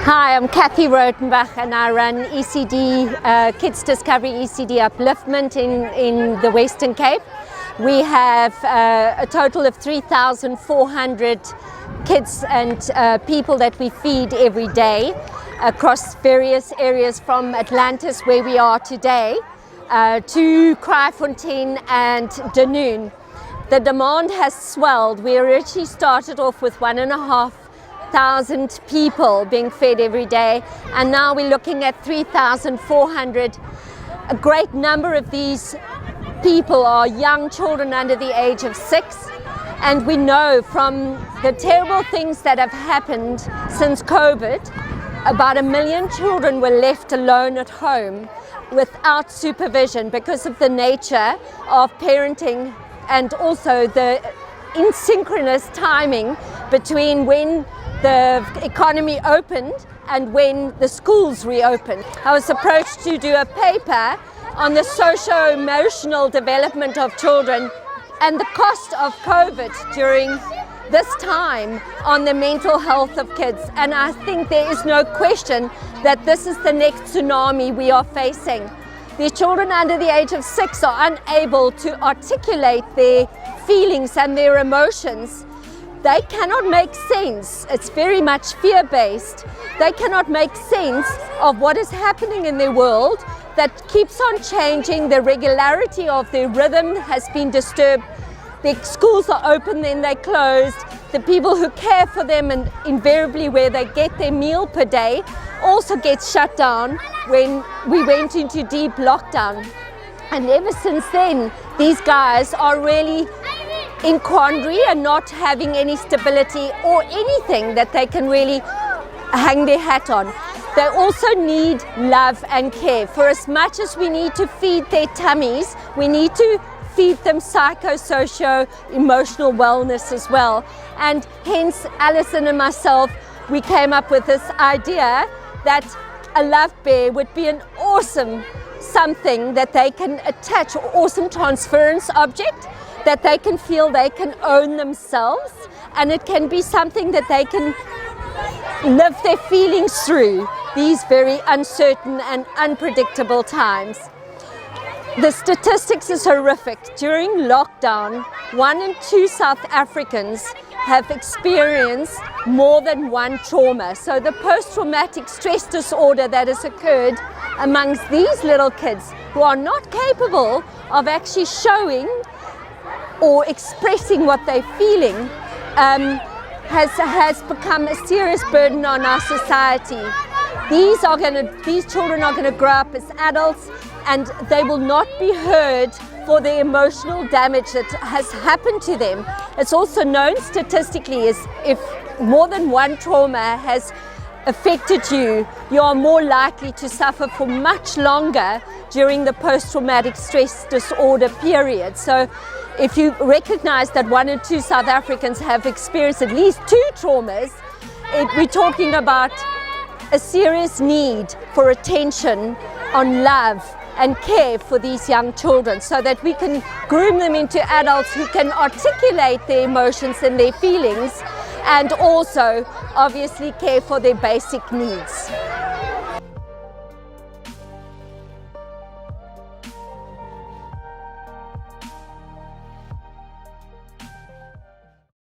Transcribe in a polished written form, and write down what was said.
Hi, I'm Kathy Rotenbach and I run ECD, Kids Discovery ECD Upliftment in the Western Cape. We have a total of 3,400 kids and people that we feed every day across various areas from Atlantis, where we are today, to Kraaifontein and Dunoon. The demand has swelled. We originally started off with 1,500 people being fed every day, and now we're looking at 3,400. A great number of these people are young children under the age of 6, and we know from the terrible things that have happened since COVID, about 1 million children were left alone at home without supervision because of the nature of parenting and also the asynchronous timing between when the economy opened and when the schools reopened. I was approached to do a paper on the socio-emotional development of children and the cost of COVID during this time on the mental health of kids. And I think there is no question that this is the next tsunami we are facing. These children under the age of 6 are unable to articulate their feelings and their emotions. They cannot make sense. It's very much fear-based. They cannot make sense of what is happening in their world that keeps on changing. The regularity of their rhythm has been disturbed. The schools are open, then they're closed. The people who care for them, and invariably where they get their meal per day, also gets shut down when we went into deep lockdown. And ever since then, these guys are really in quandary and not having any stability or anything that they can really hang their hat on. They also need love and care. For as much as we need to feed their tummies, we need to feed them psychosocial emotional wellness as well. And hence Alison and myself, we came up with this idea that a love bear would be an awesome something that they can attach, or awesome transference object that they can feel they can own themselves, and it can be something that they can live their feelings through these very uncertain and unpredictable times. The statistics is horrific. During lockdown, 1 in 2 South Africans have experienced more than one trauma. So the post-traumatic stress disorder that has occurred amongst these little kids who are not capable of actually showing or expressing what they're feeling has become a serious burden on our society. These children are going to grow up as adults, and they will not be heard for the emotional damage that has happened to them. It's also known statistically is if more than one trauma has affected you, you are more likely to suffer for much longer during the post-traumatic stress disorder period. So if you recognize that 1 in 2 South Africans have experienced at least 2 traumas, we're talking about a serious need for attention on love and care for these young children, so that we can groom them into adults who can articulate their emotions and their feelings, and also obviously care for their basic needs.